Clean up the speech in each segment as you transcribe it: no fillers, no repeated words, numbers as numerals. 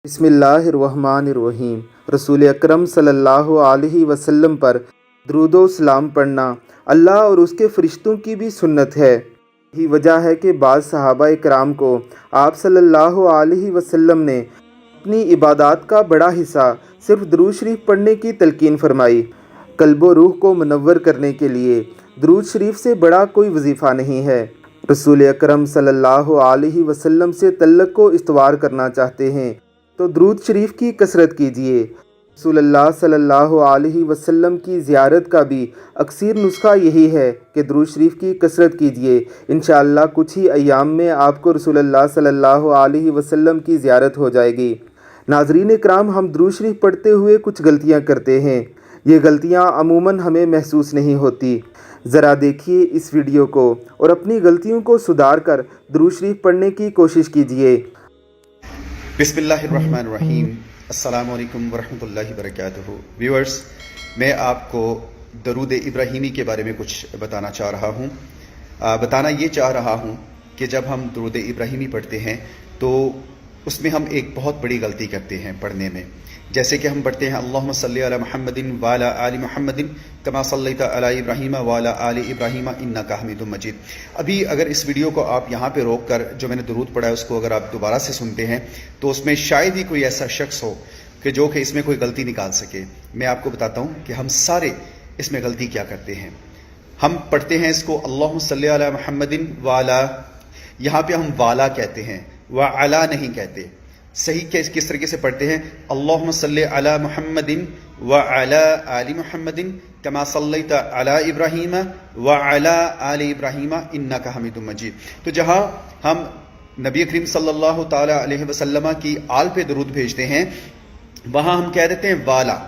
बिस्मिल्लाहिर्रहमानिर्रहीम। रसूल अकरम सल्लल्लाहु अलैहि वसल्लम पर दरूद व सलाम पढ़ना अल्लाह और उसके फरिश्तों की भी सुन्नत है। यही वजह है कि बाज़ सहाबा इकराम को आप सल्लल्लाहु अलैहि वसल्लम ने अपनी इबादत का बड़ा हिस्सा सिर्फ दरूद शरीफ पढ़ने की तलकीन फरमाई। कल्ब व रूह को मुनव्वर करने के लिए दरूद शरीफ से बड़ा कोई वजीफ़ा नहीं है। रसूल अकरम सल्लल्लाहु अलैहि वसल्लम से तल्लुक़ को इस्तवार करना चाहते हैं तो दरूद शरीफ की कसरत कीजिए। रसूलुल्लाह सल्लल्लाहु अलैहि वसल्लम की ज़ियारत का भी अक्सर नुस्खा यही है कि दरूद शरीफ की कसरत कीजिए। इंशाअल्लाह कुछ ही अय्याम में आपको रसूलुल्लाह सल्लल्लाहु अलैहि वसल्लम की ज़ियारत हो जाएगी। नाज़रीन इकराम, हम दरूद शरीफ पढ़ते हुए कुछ गलतियाँ करते हैं। ये गलतियाँ अमूमन हमें महसूस नहीं होती। ज़रा देखिए इस वीडियो को और अपनी गलतियों को सुधार कर दरूद शरीफ पढ़ने की कोशिश कीजिए। बिस्मिल्लाहिर्रहमानिर्रहीम। अस्सलामु अलैकुम वरहमतुल्लाहि वबरकातुहू। व्यूअर्स, मैं आपको दरूद इब्राहीमी के बारे में कुछ बताना चाह रहा हूँ। बताना ये चाह रहा हूँ कि जब हम दरूद इब्राहीमी पढ़ते हैं तो उसमें हम एक बहुत बड़ी गलती करते हैं पढ़ने में। जैसे कि हम पढ़ते हैं अल्लाहुम्मा सल्ली अला मुहम्मदिन व अला आलि मुहम्मदिन कमा सल्लैता अला इब्राहीम व अला आलि इब्राहीम इन्नका हमीदुम मजीद। अभी अगर इस वीडियो को आप यहाँ पे रोक कर जो मैंने दरूद पढ़ा है उसको अगर आप दोबारा से सुनते हैं तो उसमें शायद ही कोई ऐसा शख्स हो कि जो कि इसमें कोई गलती निकाल सके। मैं आपको बताता हूँ कि हम सारे इसमें गलती क्या करते हैं। हम पढ़ते हैं इसको अल्लाहुम्मा सल्ली अला मुहम्मदिन व अला, यहाँ पे हम वाला कहते हैं, व अला नहीं कहते। सही किस तरीके से पढ़ते हैं? अल्लाहुम्मा सल्ली अला मुहम्मदिन व अला आलि मुहम्मदिन कमा सल्लैता अला इब्राहीम व अला आलि इब्राहीम इन्नका हमीदुम मजीद। तो जहाँ हम नबी करीम सल्लल्लाहु ताला अलैहि वसल्लम की आल पे दरूद भेजते हैं वहाँ हम कह देते हैं वाला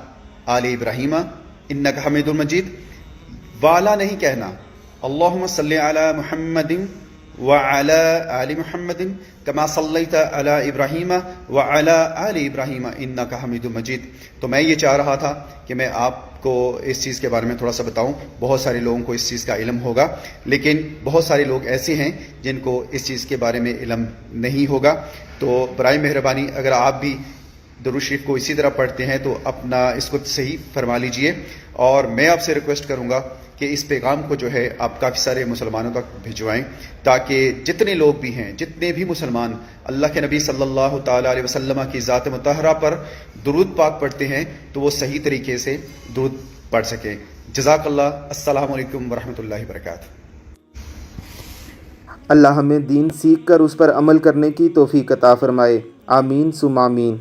आलि इब्राहीम इन्नका हमीदुम मजीद। वाला नहीं कहना। अल्लाहुम्मा सल्ली अला मुहम्मदिन व अला आलि मुहम्मदिन कमा सल्लैता अला इब्राहीम व अला आलि इब्राहीम इन्नका हमीदुम मजीद। तो मैं ये चाह रहा था कि मैं आपको इस चीज़ के बारे में थोड़ा सा बताऊं। बहुत सारे लोगों को इस चीज़ का इल्म होगा, लेकिन बहुत सारे लोग ऐसे हैं जिनको इस चीज़ के बारे में इल्म नहीं होगा। तो बराए मेहरबानी अगर आप भी दरूद शरीफ को इसी तरह पढ़ते हैं तो अपना इसको सही फरमा लीजिए। और मैं आपसे रिक्वेस्ट करूंगा कि इस पैगाम को जो है आप काफ़ी सारे मुसलमानों तक भिजवाएं, ताकि जितने लोग भी हैं, जितने भी मुसलमान अल्लाह के नबी सल्लल्लाहु ताला अलैहि वसल्लम की ज़ात मुतहरा पर दुरूद पाक पढ़ते हैं तो वो सही तरीके से दुरूद पढ़ सकें। जज़ाकल्लाह। अस्सलामु अलैकुम वरहमतुल्लाहि वबरकातुहू। अल्लाह हमें दीन सीख कर उस पर अमल करने की तौफीक अता फरमाए। आमीन सुम आमीन।